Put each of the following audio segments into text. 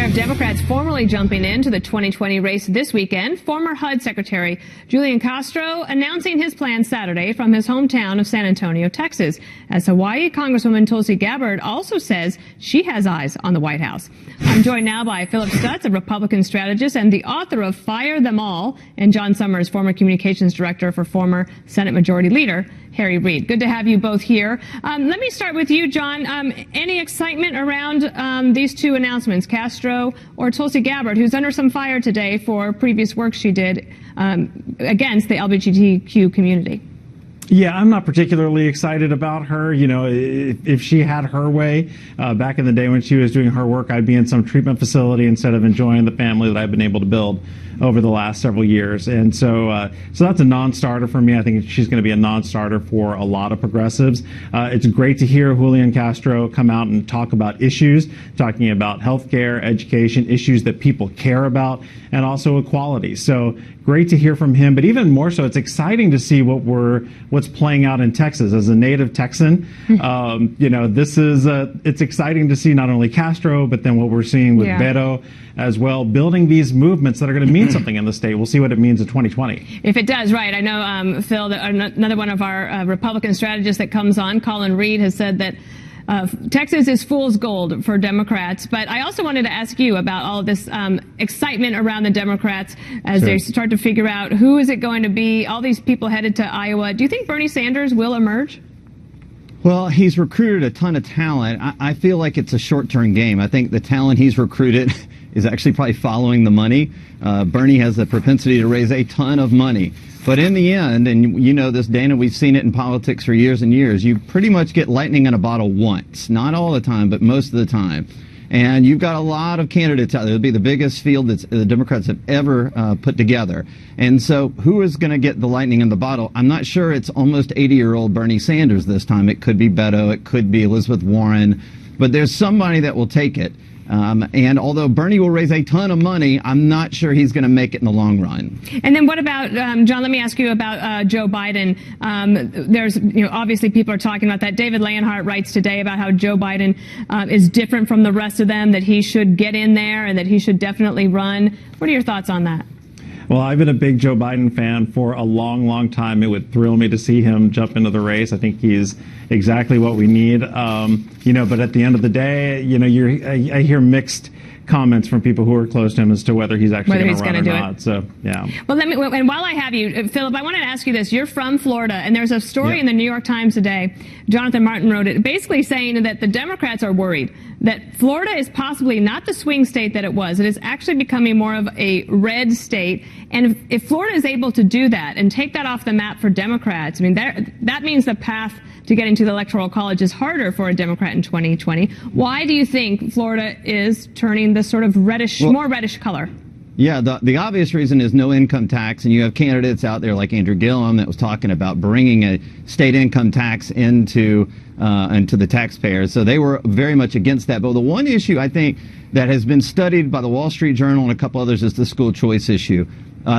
pair of Democrats formally jumping into the 2020 race this weekend. Former HUD Secretary Julian Castro announcing his plans Saturday from his hometown of San Antonio, Texas, as Hawaii Congresswoman Tulsi Gabbard also says she has eyes on the White House. I'm joined now by Phillip Stutts, a Republican strategist and the author of Fire Them All, and John Summers, former communications director for former Senate Majority Leader Harry Reid. Good to have you both here. Let me start with you, John. Any excitement around these two announcements, Castro or Tulsi Gabbard, who's under some fire today for previous work she did against the LGBTQ community? Yeah, I'm not particularly excited about her. You know, if she had her way, back in the day when she was doing her work, I'd be in some treatment facility instead of enjoying the family that I've been able to build over the last several years. And so that's a non-starter for me. I think she's going to be a non-starter for a lot of progressives. It's great to hear Julian Castro come out and talk about issues, talking about healthcare, education, issues that people care about, and also equality. So great to hear from him. But even more so, it's exciting to see what's playing out in Texas. As a native Texan, you know, it's exciting to see not only Castro, but then what we're seeing with Beto as well, building these movements that are going to mean something in the state. We'll see what it means in 2020. If it does, right. I know, Phil, that another one of our Republican strategists that comes on, Colin Reed, has said that Texas is fool's gold for Democrats. But I also wanted to ask you about all of this excitement around the Democrats as they start to figure out who is it going to be, all these people headed to Iowa. Do you think Bernie Sanders will emerge? Well, he's recruited a ton of talent. I feel like it's a short-term game. I think the talent he's recruited is actually probably following the money. Bernie has a propensity to raise a ton of money. But in the end, and you know this, Dana, we've seen it in politics for years and years, you pretty much get lightning in a bottle once. Not all the time, but most of the time. And you've got a lot of candidates out there. It'll be the biggest field that the Democrats have ever put together. And so who is going to get the lightning in the bottle? I'm not sure it's almost 80-year-old Bernie Sanders this time. It could be Beto. It could be Elizabeth Warren. But there's somebody that will take it. And although Bernie will raise a ton of money, I'm not sure he's going to make it in the long run. And then what about, John, let me ask you about Joe Biden. There's, you know, obviously people are talking about that. David Leonhardt writes today about how Joe Biden is different from the rest of them, that he should get in there and that he should definitely run. What are your thoughts on that? Well, I've been a big Joe Biden fan for a long, long time. It would thrill me to see him jump into the race. I think he's exactly what we need. You know, but at the end of the day, you know, I hear mixed comments from people who are close to him as to whether he's actually going to run or not. So, yeah. Well, and while I have you, Philip, I wanted to ask you this. You're from Florida, and there's a story in the New York Times today. Jonathan Martin wrote it, basically saying that the Democrats are worried that Florida is possibly not the swing state that it was. It is actually becoming more of a red state. And if Florida is able to do that and take that off the map for Democrats, I mean, that means the path to getting to the Electoral College is harder for a Democrat in 2020. Why do you think Florida is turning this sort of reddish, more reddish color? Yeah, the obvious reason is no income tax, and you have candidates out there like Andrew Gillum that was talking about bringing a state income tax into the taxpayers. So they were very much against that. But the one issue I think that has been studied by the Wall Street Journal and a couple others is the school choice issue.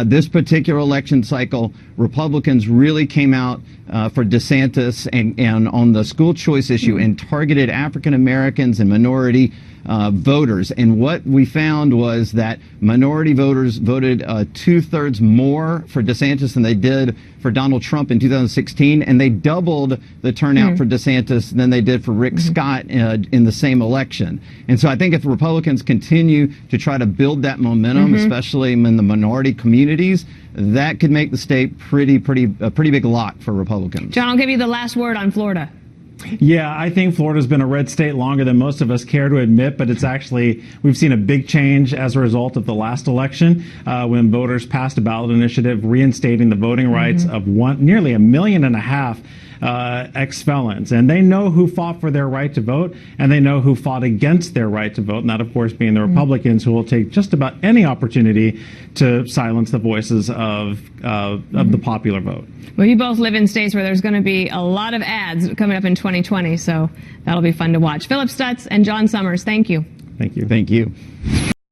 This particular election cycle, Republicans really came out for DeSantis and on the school choice issue and targeted African Americans and minority voters. And what we found was that minority voters voted 2/3 more for DeSantis than they did for Donald Trump in 2016, and they doubled the turnout for DeSantis than they did for Rick Scott in the same election. And so I think if Republicans continue to try to build that momentum, especially in the minority communities, that could make the state a pretty big lock for Republicans. John, I'll give you the last word on Florida. Yeah, I think Florida's been a red state longer than most of us care to admit, but it's actually, we've seen a big change as a result of the last election when voters passed a ballot initiative reinstating the voting rights of nearly 1.5 million ex-felons. And they know who fought for their right to vote, and they know who fought against their right to vote, and that, of course, being the Republicans, who will take just about any opportunity to silence the voices of the popular vote. Well, you both live in states where there's going to be a lot of ads coming up in 2020, so that'll be fun to watch. Phillip Stutts and John Summers, thank you. Thank you. Thank you.